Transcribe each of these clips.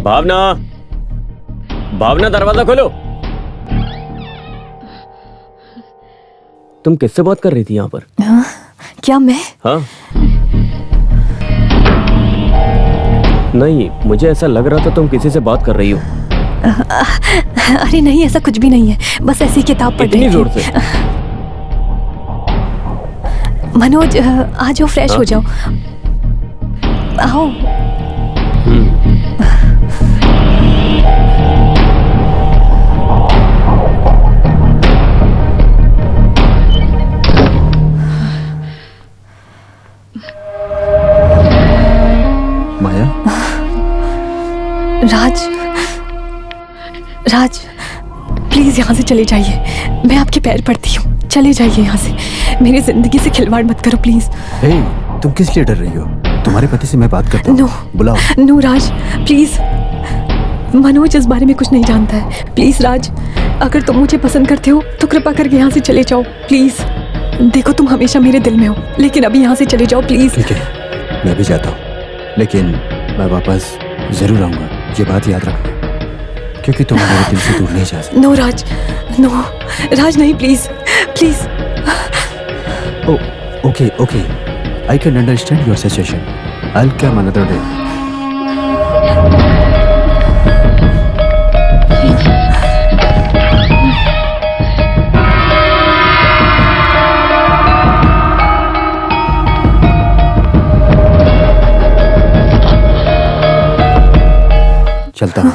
भावना, भावना दरवाजा खोलो। तुम किससे बात कर रही थी यहाँ पर? क्या मैं? हाँ नहीं, मुझे ऐसा लग रहा था तुम किसी से बात कर रही हो। अरे नहीं, ऐसा कुछ भी नहीं है, बस ऐसी किताब पढ़ रही थी। इतनी जोर से? मनोज आ जाओ, फ्रेश हो जाओ, आओ। माया, राज प्लीज यहाँ से चले जाइए, मैं आपके पैर पड़ती हूँ, चले जाइए यहाँ से, मेरी जिंदगी से खिलवाड़ मत करो प्लीज। तुम किस लिए डर रही हो? तुम्हारे पति से मैं बात करता हूँ। बुलाओ। नो राज प्लीज, मनोज इस बारे में कुछ नहीं जानता है, प्लीज राज, अगर तुम मुझे पसंद करते हो तो कृपा करके यहाँ से चले जाओ प्लीज। देखो तुम हमेशा मेरे दिल में हो, लेकिन अभी यहाँ से चले जाओ प्लीज। ठीक है, मैं भी जाता हूँ, लेकिन मैं वापस जरूर आऊंगा, ये बात याद रखना, क्योंकि तुम मेरे दिल से दूर नहीं जा सकते। नो राज, नो राज, नहीं please please. Okay, I can understand your situation. I'll come another day. चलता हूँ।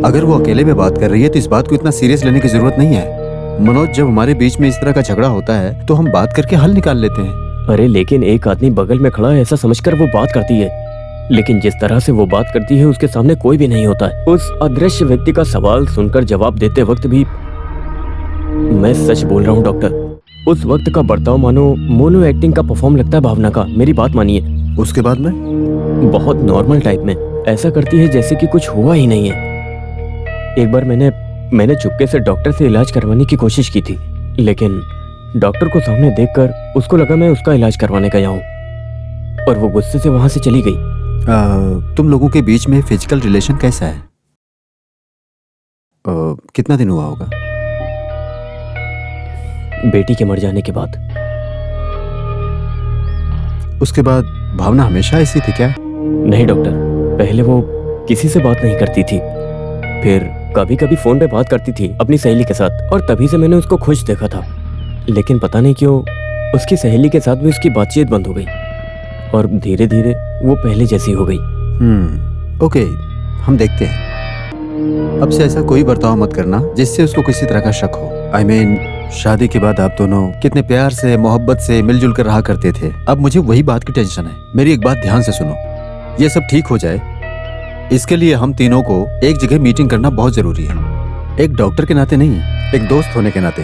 अगर वो अकेले में बात कर रही है तो इस बात को इतना सीरियस लेने की जरूरत नहीं है। मनोज, जब हमारे बीच में इस तरह का झगड़ा होता है तो हम बात करके हल निकाल लेते हैं। अरे लेकिन एक आदमी बगल में खड़ा है ऐसा समझकर वो बात करती है, लेकिन जिस तरह से वो बात करती है उसके सामने कोई भी नहीं होता है। उस अदृश्य व्यक्ति का सवाल सुनकर जवाब देते वक्त भी, मैं सच बोल रहा हूँ डॉक्टर, उस वक्त का बर्ताव मानो मोनो एक्टिंग का परफॉर्म लगता है भावना का। मेरी बात मानिए। उसके बाद में बहुत नॉर्मल टाइप में ऐसा करती है जैसे कि कुछ हुआ ही नहीं है। एक बार मैंने चुपके से डॉक्टर से इलाज करवाने की कोशिश की थी, लेकिन डॉक्टर को सामने देखकर उसको लगा मैं उसका इलाज करवाने गया हूँ और वो गुस्से से वहां से चली गई। तुम लोगों के बीच में फिजिकल रिलेशन कैसा है? कितना दिन हुआ होगा? बेटी के मर जाने के बाद। उसके बाद भावना हमेशा ऐसी थी क्या? नहीं डॉक्टर, पहले वो किसी से बात नहीं करती थी, फिर कभी कभी फोन पे बात करती थी अपनी सहेली के साथ, और तभी से मैंने उसको खुश देखा था। लेकिन पता नहीं क्यों उसकी सहेली के साथ भी उसकी बातचीत बंद हो गई और धीरे धीरे वो पहले जैसी हो गई। ओके, हम देखते हैं। अब से ऐसा कोई बर्ताव मत करना जिससे उसको किसी तरह का शक हो। I mean, शादी के बाद आप दोनों कितने प्यार से, मोहब्बत से मिलजुल कर रहा करते थे। अब मुझे वही बात की टेंशन है। मेरी एक बात ध्यान से सुनो, ये सब ठीक हो जाए इसके लिए हम तीनों को एक जगह मीटिंग करना बहुत जरूरी है। एक डॉक्टर के नाते नहीं, एक दोस्त होने के नाते।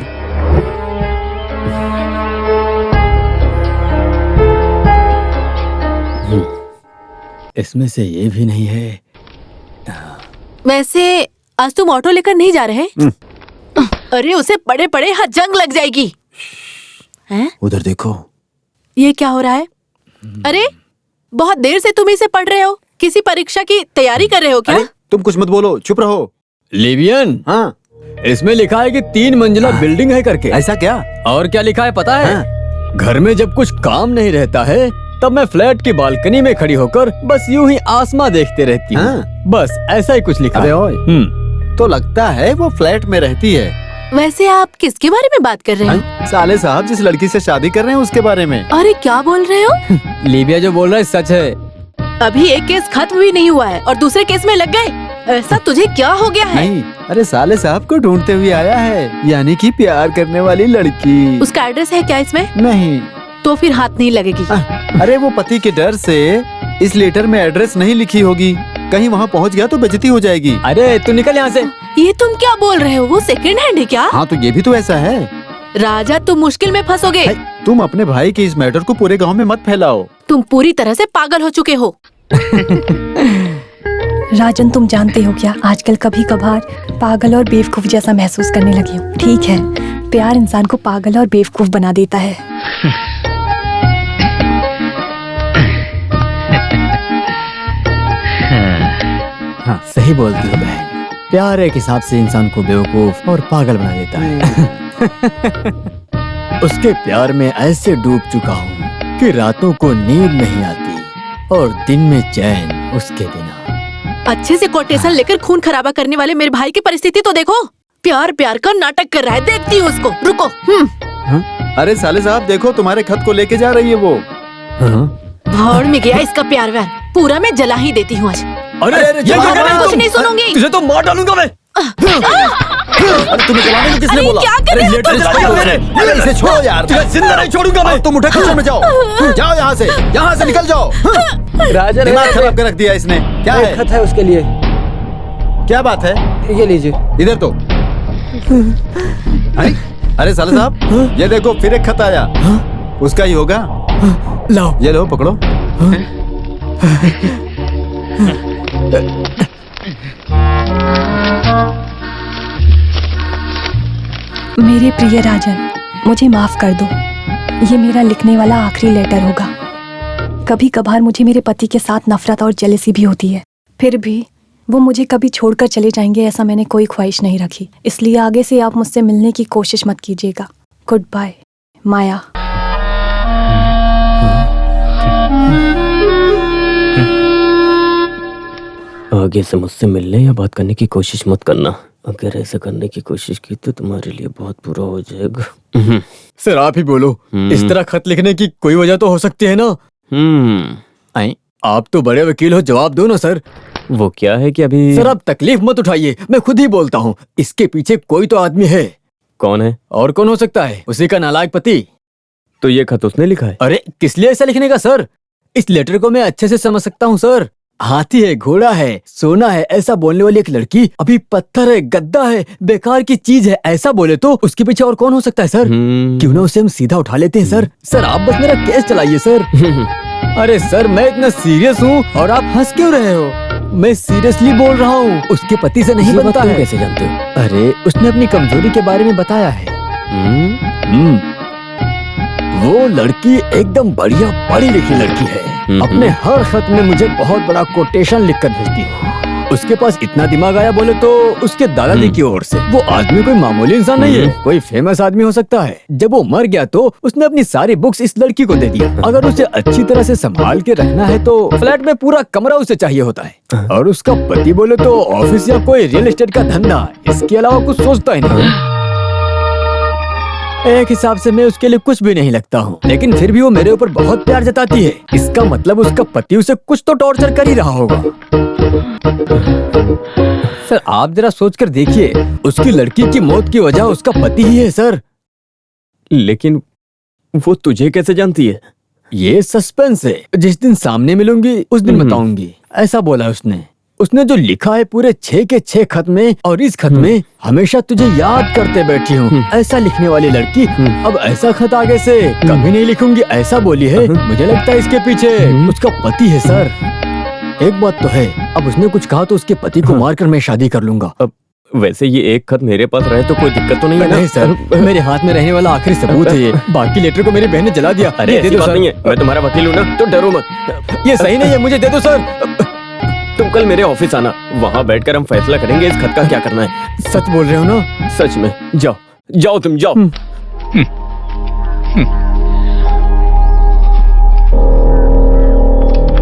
इसमें से ये भी नहीं है। वैसे आज तुम ऑटो लेकर नहीं जा रहे? अरे उसे पड़े पड़े हाथ जंग लग जाएगी। हैं? उधर देखो। ये क्या हो रहा है? अरे बहुत देर से तुम इसे पढ़ रहे हो, किसी परीक्षा की तैयारी कर रहे हो क्या? अरे तुम कुछ मत बोलो, चुप रहो। लिवियन, हाँ, इसमें लिखा है कि 3 मंजिला बिल्डिंग है करके। ऐसा क्या? और क्या लिखा है पता है? हाँ। घर में जब कुछ काम नहीं रहता है तब मैं फ्लैट की बालकनी में खड़ी होकर बस यूं ही आसमां देखते रहती हूँ। हाँ। बस ऐसा ही कुछ लिखा अबे है। ओए, तो लगता है वो फ्लैट में रहती है। वैसे आप किसके बारे में बात कर रहे हो? साले साहब जिस लड़की से शादी कर रहे हैं उसके बारे में। अरे क्या बोल रहे हो? लिबिया जो बोल रहा है सच है। अभी एक केस खत्म भी नहीं हुआ है और दूसरे केस में लग गए। ऐसा तुझे क्या हो गया है? नहीं, अरे साले साहब को ढूंढते हुए आया है, यानी कि प्यार करने वाली लड़की। उसका एड्रेस है क्या इसमें? नहीं, तो फिर हाथ नहीं लगेगी। अरे वो पति के डर से इस लेटर में एड्रेस नहीं लिखी होगी, कहीं वहाँ पहुँच गया तो बेइज्जती हो जाएगी। अरे तू निकल यहाँ से। ये तुम क्या बोल रहे हो? वो सेकंड हैंड है क्या? हाँ तो ये भी तो ऐसा है। राजा तुम मुश्किल में फंसोगे। तुम अपने भाई के इस मैटर को पूरे गांव में मत फैलाओ। तुम पूरी तरह से पागल हो चुके हो। राजन, तुम जानते हो क्या, आजकल कभी कभार पागल और बेवकूफ जैसा महसूस करने लगी हूँ। ठीक है, प्यार इंसान को पागल और बेवकूफ बना देता है। हाँ सही बोलती हो बहन, प्यार एक हिसाब से इंसान को बेवकूफ और पागल बना देता है। उसके प्यार में ऐसे डूब चुका हूँ कि रातों को नींद नहीं आती और दिन में चैन उसके बिना। अच्छे से कोटेशन लेकर खून खराबा करने वाले मेरे भाई की परिस्थिति तो देखो। प्यार प्यार का नाटक कर रहा है, देखती हूँ उसको। रुको। अरे साले साहब देखो, तुम्हारे खत को लेके जा रही है वो। भाड़ में गया इसका प्यार व्यार, पूरा मैं जला ही देती हूँ आज। अरे अरे, ये क्या कर रही मैं हो कुछ तुम? नहीं सुनूंगी। तुझे तो मार डालूंगा मैं। अरे तुम्हें जलाने को किसने अरे बोला? क्या कर रहे हो लेटर तुम? जला दिया मैंने। अरे इसे छोड़ो यार। तुझे जिंदा नहीं छोड़ूंगा मैं। तुम उठे किचन में जाओ, जाओ यहाँ से निकल जाओ। राजन दिमाग खराब कर रख दिया इसने। क्या है? खत है उसके लिए, क्या बात है? ये लीजिए। इधर तो। अरे साले साहब, ये देखो फिर एक खत आया। उसका ही होगा। लाओ। ये लो पकड़ो। मेरे प्रिय राजन, मुझे माफ कर दो। ये मेरा लिखने वाला आखिरी लेटर होगा। कभी कभार मुझे मेरे पति के साथ नफरत और जेलसी भी होती है, फिर भी वो मुझे कभी छोड़कर चले जाएंगे ऐसा मैंने कोई ख्वाहिश नहीं रखी। इसलिए आगे से आप मुझसे मिलने की कोशिश मत कीजिएगा। गुड बाय, माया। आगे से मुझसे मिलने या बात करने की कोशिश मत करना। अगर ऐसा करने की कोशिश की तो तुम्हारे लिए बहुत बुरा हो जाएगा। सर आप ही बोलो, इस तरह खत लिखने की कोई वजह तो हो सकती है ना? आई, आप तो बड़े वकील हो, जवाब दो ना सर। वो क्या है कि अभी सर आप तकलीफ मत उठाइए, मैं खुद ही बोलता हूँ। इसके पीछे कोई तो आदमी है। कौन है? और कौन हो सकता है? उसी का नालायक पति। तो ये खत उसने लिखा है? अरे किस लिए ऐसा लिखने का सर? इस लेटर को मैं अच्छे से समझ सकता हूँ सर। हाथी है, घोड़ा है, सोना है, ऐसा बोलने वाली एक लड़की अभी पत्थर है, गद्दा है, बेकार की चीज है, ऐसा बोले तो उसके पीछे और कौन हो सकता है सर? क्यों ना उसे हम सीधा उठा लेते हैं सर। सर आप बस मेरा केस चलाइए सर। अरे सर मैं इतना सीरियस हूँ और आप हंस क्यों रहे हो? मैं सीरियसली बोल रहा हूँ। उसके पति से नहीं बनता है। कैसे जानते हो? अरे उसने अपनी कमजोरी के बारे में बताया है। वो लड़की एकदम बढ़िया पढ़ी लिखी लड़की है। अपने हर खत में मुझे बहुत बड़ा कोटेशन लिखकर भेजती है। उसके पास इतना दिमाग आया बोले तो उसके दादाजी की ओर से। वो आदमी कोई मामूली इंसान नहीं है, कोई फेमस आदमी हो सकता है। जब वो मर गया तो उसने अपनी सारी बुक्स इस लड़की को दे दिया। अगर उसे अच्छी तरह से संभाल के रखना है तो फ्लैट में पूरा कमरा उसे चाहिए होता है। और उसका पति बोले तो ऑफिस या कोई रियल एस्टेट का धंधा, इसके अलावा कुछ सोचता ही नहीं। एक हिसाब से मैं उसके लिए कुछ भी नहीं लगता हूँ, लेकिन फिर भी वो मेरे ऊपर बहुत प्यार जताती है। इसका मतलब उसका पति उसे कुछ तो टॉर्चर कर ही रहा होगा। सर आप जरा सोचकर देखिए, उसकी लड़की की मौत की वजह उसका पति ही है सर। लेकिन वो तुझे कैसे जानती है? ये सस्पेंस है, जिस दिन सामने मिलूंगी उस दिन बताऊंगी, ऐसा बोला उसने। उसने जो लिखा है पूरे 6 के 6 खत में, और इस खत में हमेशा तुझे याद करते बैठी हूँ, ऐसा लिखने वाली लड़की अब ऐसा खत आगे से कभी नहीं लिखूंगी ऐसा बोली है। मुझे लगता है इसके पीछे उसका पति है सर। एक बात तो है, अब उसने कुछ कहा तो उसके पति को मारकर मैं शादी कर लूंगा। अब वैसे ये एक खत मेरे पास रहे तो कोई दिक्कत तो नहीं है ना? नहीं सर, मेरे हाथ में रहने वाला आखिरी सबूत है ये। बाकी लेटर को मेरी बहन ने जला दिया। अरे ये दे ऐसी दो बात सर। नहीं है, मैं तुम्हारा वकील हूँ ना, तो डरो मत। ये सही नहीं है, मुझे दे दो सर। तुम कल मेरे ऑफिस आना, वहाँ बैठकर हम फैसला करेंगे इस खत का क्या करना है। सच बोल रहे हो ना? सच में। जाओ जाओ, तुम जाओ।